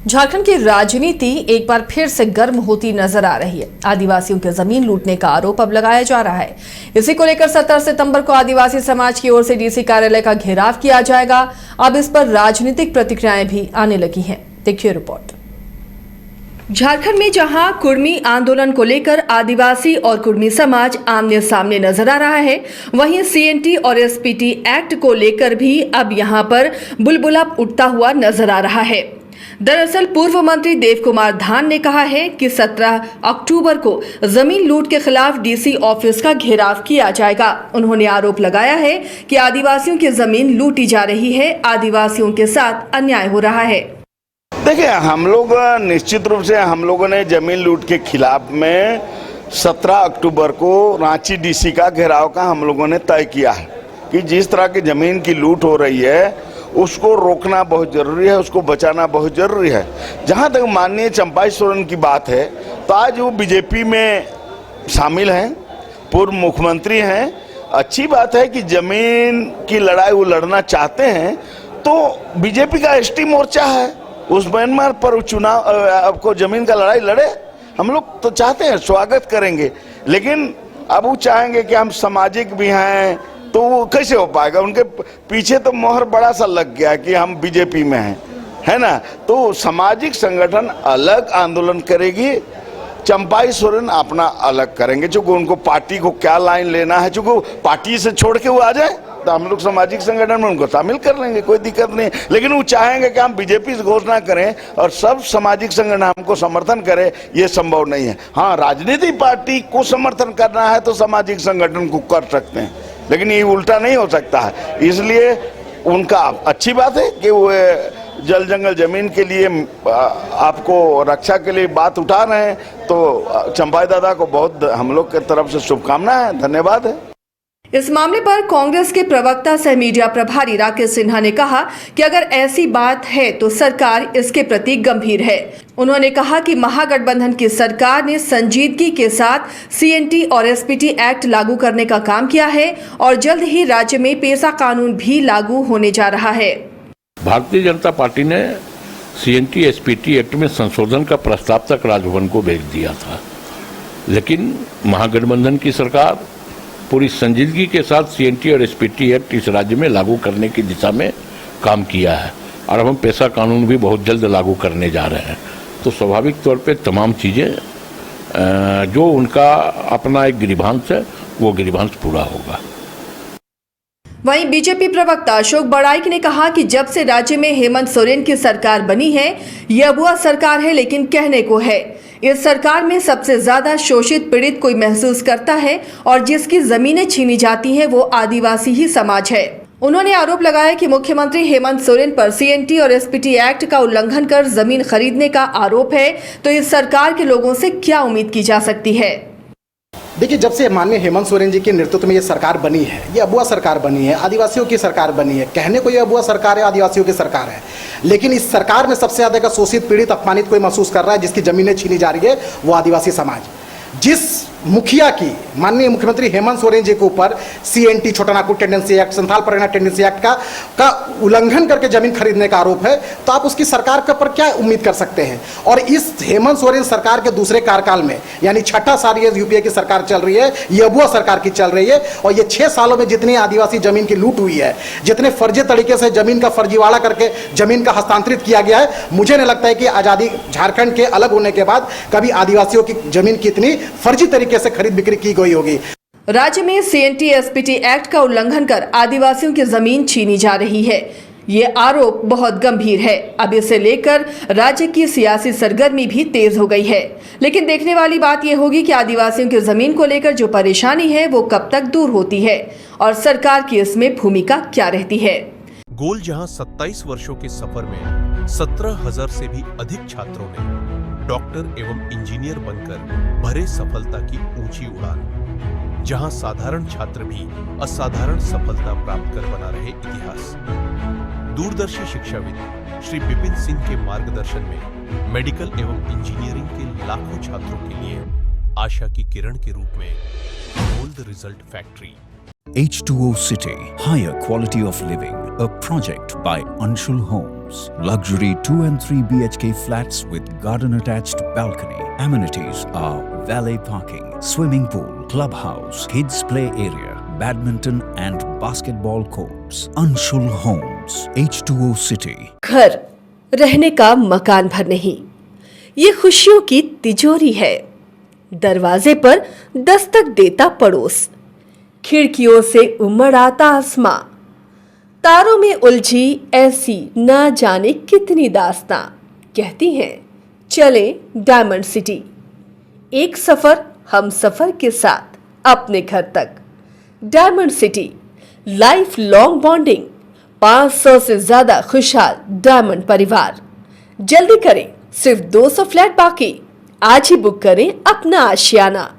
झारखंड की राजनीति एक बार फिर से गर्म होती नजर आ रही है। आदिवासियों की जमीन लूटने का आरोप अब लगाया जा रहा है। इसी को लेकर 17 सितंबर को आदिवासी समाज की ओर से डीसी कार्यालय का घेराव किया जाएगा। अब इस पर राजनीतिक प्रतिक्रियाएं भी आने लगी हैं। देखिए रिपोर्ट। झारखंड में जहां कुर्मी आंदोलन को लेकर आदिवासी और कुर्मी समाज आमने सामने नजर आ रहा है, वहीं सीएनटी और एसपीटी एक्ट को लेकर भी अब यहां पर बुलबुला उठता हुआ नजर आ रहा है। दरअसल पूर्व मंत्री देव कुमार धान ने कहा है कि 17 अक्टूबर को जमीन लूट के खिलाफ डीसी ऑफिस का घेराव किया जाएगा। उन्होंने आरोप लगाया है कि आदिवासियों की जमीन लूटी जा रही है, आदिवासियों के साथ अन्याय हो रहा है। देखिए, हम लोग निश्चित रूप से हम लोगों ने जमीन लूट के खिलाफ में 17 अक्टूबर को रांची डीसी का घेराव का हम लोगों ने तय किया है कि जिस तरह की जमीन की लूट हो रही है उसको रोकना बहुत जरूरी है, उसको बचाना बहुत जरूरी है। जहां तक माननीय चंपाई सोरेन की बात है तो आज वो बीजेपी में शामिल हैं, पूर्व मुख्यमंत्री हैं। अच्छी बात है कि जमीन की लड़ाई वो लड़ना चाहते हैं, तो बीजेपी का एसटी मोर्चा है, उस म्यांमार पर चुनाव आपको जमीन का लड़ाई लड़े। हम लोग तो चाहते हैं, स्वागत करेंगे, लेकिन अब वो चाहेंगे कि हम सामाजिक भी हैं, तो वो कैसे हो पाएगा? उनके पीछे तो मोहर बड़ा सा लग गया कि हम बीजेपी में हैं, है ना। तो सामाजिक संगठन अलग आंदोलन करेगी, चंपाई सोरेन अपना अलग करेंगे। चूंकि उनको पार्टी को क्या लाइन लेना है, चूंकि पार्टी से छोड़ के वो आ जाए तो हम लोग सामाजिक संगठन में उनको शामिल कर लेंगे, कोई दिक्कत नहीं। लेकिन वो चाहेंगे कि हम बीजेपी से घोषणा करें और सब सामाजिक संगठन हमको समर्थन करें, ये संभव नहीं है। हाँ, राजनीतिक पार्टी को समर्थन करना है तो सामाजिक संगठन को कर सकते हैं, लेकिन ये उल्टा नहीं हो सकता है। इसलिए उनका अच्छी बात है कि वो जल जंगल जमीन के लिए आपको रक्षा के लिए बात उठा रहे हैं, तो चंपाई दादा को बहुत हम लोग की तरफ से शुभकामनाएं हैं, धन्यवाद है। इस मामले पर कांग्रेस के प्रवक्ता सह मीडिया प्रभारी राकेश सिन्हा ने कहा कि अगर ऐसी बात है तो सरकार इसके प्रति गंभीर है। उन्होंने कहा कि महागठबंधन की सरकार ने संजीदगी के साथ सीएनटी और एसपीटी एक्ट लागू करने का काम किया है और जल्द ही राज्य में पेशा कानून भी लागू होने जा रहा है। भारतीय जनता पार्टी ने सीएनटी एसपीटी एक्ट में संशोधन का प्रस्ताव तक राजभवन को भेज दिया था, लेकिन महागठबंधन की सरकार पूरी संजीदगी के साथ सीएनटी और एसपीटी एक्ट इस राज्य में लागू करने की दिशा में काम किया है और अब हम पेशा कानून भी बहुत जल्द लागू करने जा रहे हैं। तो स्वाभाविक तौर पे तमाम चीज़ें जो उनका अपना एक गिरिभांस है वो गिरिभांस पूरा होगा। वहीं बीजेपी प्रवक्ता अशोक बड़ाइक ने कहा कि जब से राज्य में हेमंत सोरेन की सरकार बनी है, यह अबुआ सरकार है, लेकिन कहने को है इस सरकार में सबसे ज्यादा शोषित पीड़ित कोई महसूस करता है और जिसकी जमीनें छीनी जाती हैं वो आदिवासी ही समाज है। उन्होंने आरोप लगाया कि मुख्यमंत्री हेमंत सोरेन पर सीएनटी और एसपीटी एक्ट का उल्लंघन कर जमीन खरीदने का आरोप है, तो इस सरकार के लोगों से क्या उम्मीद की जा सकती है? देखिए, जब से माननीय हेमंत सोरेन जी के नेतृत्व में ये सरकार बनी है, ये अबुआ सरकार बनी है, आदिवासियों की सरकार बनी है। कहने को ये अबुआ सरकार है, आदिवासियों की सरकार है, लेकिन इस सरकार में सबसे ज्यादा शोषित पीड़ित अपमानित कोई महसूस कर रहा है, जिसकी जमीनें छीनी जा रही है वो आदिवासी समाज। जिस मुखिया की माननीय मुख्यमंत्री हेमंत सोरेन जी के ऊपर सीएनटी छोटा Nagpur tendency act, Santhal Pargana tendency act का उल्लंघन करके जमीन खरीदने का आरोप है, तो आप उसकी सरकार के ऊपर क्या उम्मीद कर सकते हैं? और इस हेमंत सोरेन सरकार के दूसरे कार्यकाल में, यानी छठा साल ये यूपीए की सरकार चल रही है, ये अबुआ सरकार की चल रही है, और ये 6 सालों में जितनी आदिवासी जमीन की लूट हुई है, जितने फर्जी तरीके से जमीन का फर्जीवाड़ा करके जमीन का हस्तांतरित किया गया है, मुझे नहीं लगता है कि आजादी झारखंड के अलग होने के बाद कभी आदिवासियों की जमीन की इतनी फर्जी तरीके से खरीद बिक्री की गई होगी। राज्य में सीएनटी एसपीटी एक्ट का उल्लंघन कर आदिवासियों की जमीन छीनी जा रही है, ये आरोप बहुत गंभीर है। अब इसे लेकर राज्य की सियासी सरगर्मी भी तेज हो गई है, लेकिन देखने वाली बात यह होगी कि आदिवासियों की जमीन को लेकर जो परेशानी है वो कब तक दूर होती है और सरकार की इसमें भूमिका क्या रहती है। गोल जहां 27 वर्षों के सफर में 17,000 से भी अधिक छात्रों ने डॉक्टर एवं इंजीनियर बनकर भरे सफलता की ऊंची उड़ान, जहां साधारण छात्र भी असाधारण सफलता प्राप्त कर बना रहे इतिहास। दूरदर्शी शिक्षाविद श्री विपिन सिंह के मार्गदर्शन में मेडिकल एवं इंजीनियरिंग के लाखों छात्रों के लिए आशा की किरण के रूप में gold result factory. H2O City, higher quality of living. a project by Anshul Homes. Luxury 2 and 3 BHK flats with garden attached balcony. Amenities are valet parking, swimming pool, clubhouse, kids play area, badminton and basketball courts. Anshul Homes, H2O City. घर रहने का मकान भर नहीं, ये खुशियों की तिजोरी है। दरवाजे पर दस्तक देता पड़ोस, खिड़कियों से उमड़ आता आसमां, तारों में उलझी ऐसी ना जाने कितनी दास्तां। कहती हैं चले डायमंड सिटी, एक सफर हम सफर के साथ अपने घर तक। Diamond city, life long bonding, 500 से ज्यादा खुशहाल डायमंड परिवार। जल्दी करें, सिर्फ 200 फ्लैट बाकी। आज ही बुक करें अपना आशियाना।